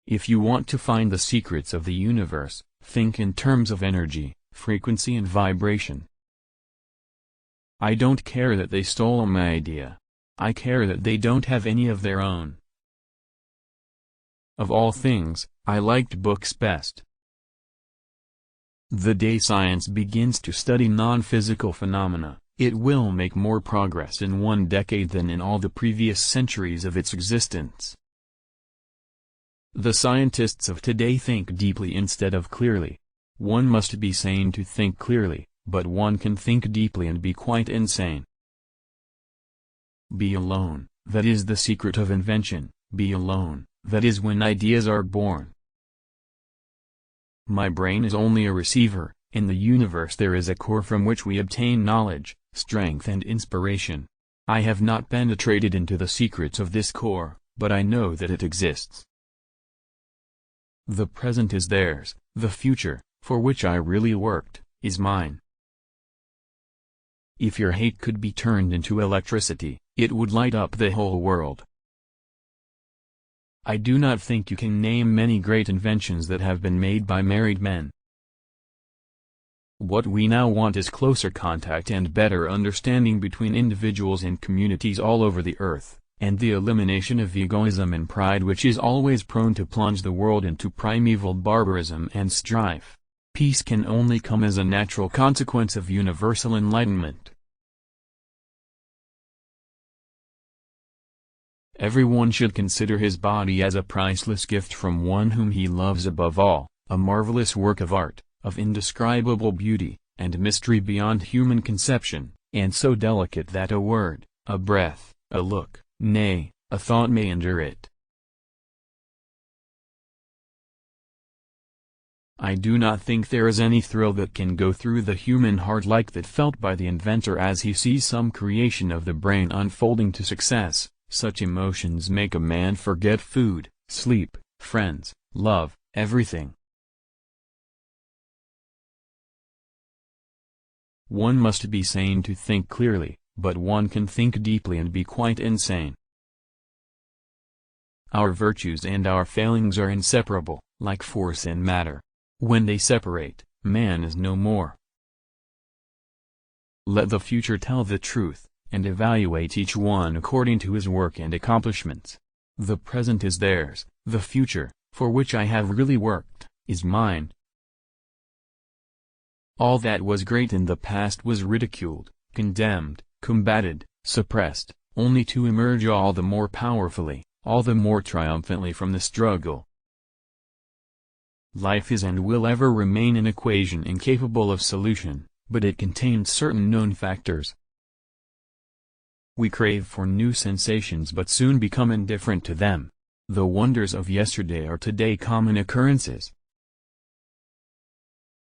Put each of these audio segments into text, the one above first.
If you want to find the secrets of the universe, think in terms of energy, frequency and vibration. I don't care that they stole my idea. I care that they don't have any of their own. Of all things, I liked books best. The day science begins to study non-physical phenomena, it will make more progress in 1 decade than in all the previous centuries of its existence. The scientists of today think deeply instead of clearly. One must be sane to think clearly, but one can think deeply and be quite insane. Be alone, that is the secret of invention. Be alone, that is when ideas are born. My brain is only a receiver. In the universe there is a core from which we obtain knowledge, strength and inspiration. I have not penetrated into the secrets of this core, but I know that it exists. The present is theirs, the future, for which I really worked, is mine. If your hate could be turned into electricity, it would light up the whole world. I do not think you can name many great inventions that have been made by married men. What we now want is closer contact and better understanding between individuals and communities all over the earth, and the elimination of egoism and pride which is always prone to plunge the world into primeval barbarism and strife. Peace can only come as a natural consequence of universal enlightenment. Everyone should consider his body as a priceless gift from one whom he loves above all, a marvelous work of art, of indescribable beauty, and mystery beyond human conception, and so delicate that a word, a breath, a look, nay, a thought may injure it. I do not think there is any thrill that can go through the human heart like that felt by the inventor as he sees some creation of the brain unfolding to success. Such emotions make a man forget food, sleep, friends, love, everything. One must be sane to think clearly, but one can think deeply and be quite insane. Our virtues and our failings are inseparable, like force and matter. When they separate, man is no more. Let the future tell the truth, and evaluate each one according to his work and accomplishments. The present is theirs, the future, for which I have really worked, is mine. All that was great in the past was ridiculed, condemned, combated, suppressed, only to emerge all the more powerfully, all the more triumphantly from the struggle. Life is and will ever remain an equation incapable of solution, but it contains certain known factors. We crave for new sensations but soon become indifferent to them. The wonders of yesterday are today common occurrences.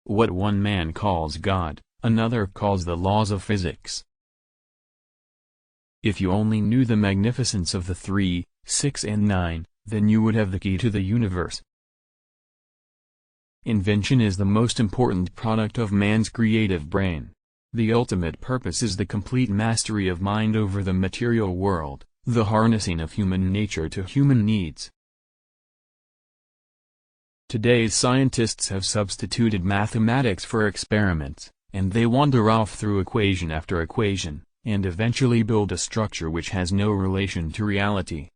What one man calls God, another calls the laws of physics. If you only knew the magnificence of the 3, 6 and 9, then you would have the key to the universe. Invention is the most important product of man's creative brain. The ultimate purpose is the complete mastery of mind over the material world, the harnessing of human nature to human needs. Today's scientists have substituted mathematics for experiments, and they wander off through equation after equation, and eventually build a structure which has no relation to reality.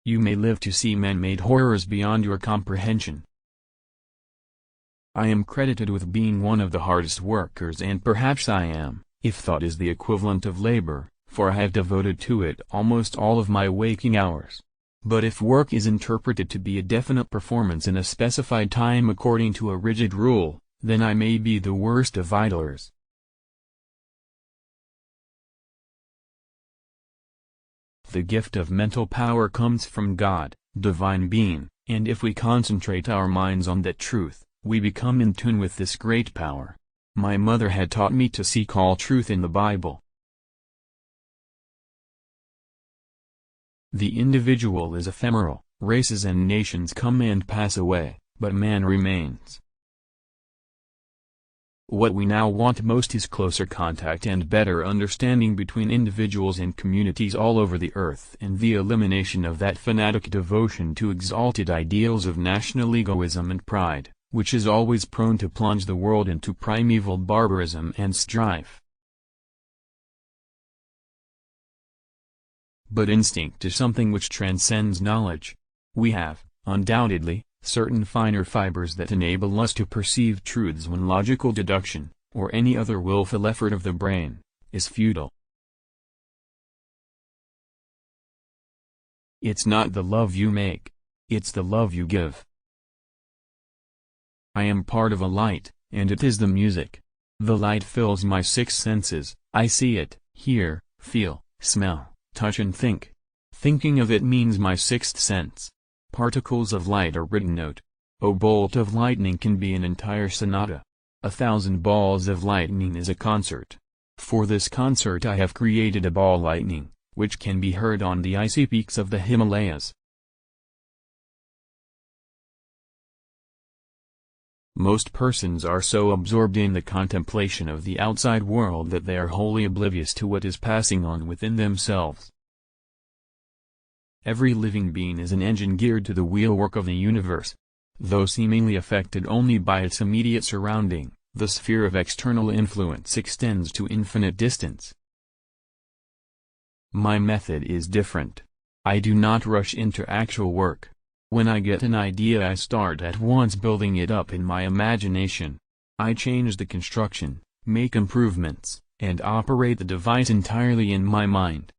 You may live to see man-made horrors beyond your comprehension. I am credited with being one of the hardest workers, and perhaps I am, if thought is the equivalent of labor, for I have devoted to it almost all of my waking hours. But if work is interpreted to be a definite performance in a specified time according to a rigid rule, then I may be the worst of idlers. The gift of mental power comes from God, divine being, and if we concentrate our minds on that truth, we become in tune with this great power. My mother had taught me to seek all truth in the Bible. The individual is ephemeral, races and nations come and pass away, but man remains. What we now want most is closer contact and better understanding between individuals and communities all over the earth, and the elimination of that fanatic devotion to exalted ideals of national egoism and pride, which is always prone to plunge the world into primeval barbarism and strife. But instinct is something which transcends knowledge. We have, undoubtedly, certain finer fibers that enable us to perceive truths when logical deduction, or any other willful effort of the brain, is futile. It's not the love you make, it's the love you give. I am part of a light, and it is the music. The light fills my six senses. I see it, hear, feel, smell, touch and think. Thinking of it means my sixth sense. Particles of light are written note. A bolt of lightning can be an entire sonata. 1,000 balls of lightning is a concert. For this concert I have created a ball lightning, which can be heard on the icy peaks of the Himalayas. Most persons are so absorbed in the contemplation of the outside world that they are wholly oblivious to what is passing on within themselves. Every living being is an engine geared to the wheelwork of the universe. Though seemingly affected only by its immediate surrounding, the sphere of external influence extends to infinite distance. My method is different. I do not rush into actual work. When I get an idea I start at once building it up in my imagination. I change the construction, make improvements, and operate the device entirely in my mind.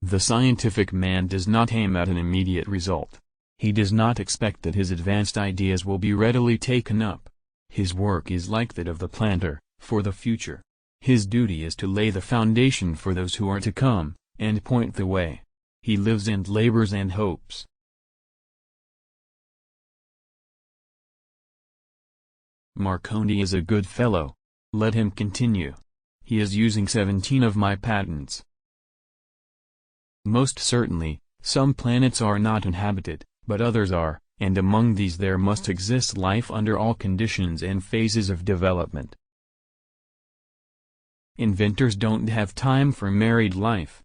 The scientific man does not aim at an immediate result. He does not expect that his advanced ideas will be readily taken up. His work is like that of the planter, for the future. His duty is to lay the foundation for those who are to come, and point the way. He lives and labors and hopes. Marconi is a good fellow. Let him continue. He is using 17 of my patents. Most certainly, some planets are not inhabited, but others are, and among these there must exist life under all conditions and phases of development. Inventors don't have time for married life.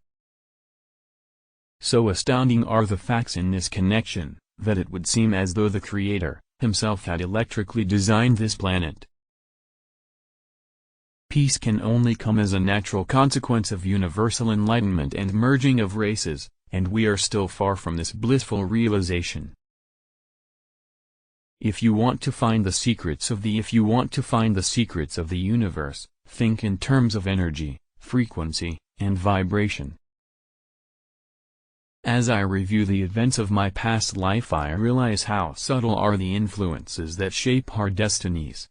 So astounding are the facts in this connection, that it would seem as though the Creator, himself had electrically designed this planet. Peace can only come as a natural consequence of universal enlightenment and merging of races, and we are still far from this blissful realization. If you want to find the secrets of the universe, think in terms of energy, frequency, and vibration. As I review the events of my past life I realize how subtle are the influences that shape our destinies.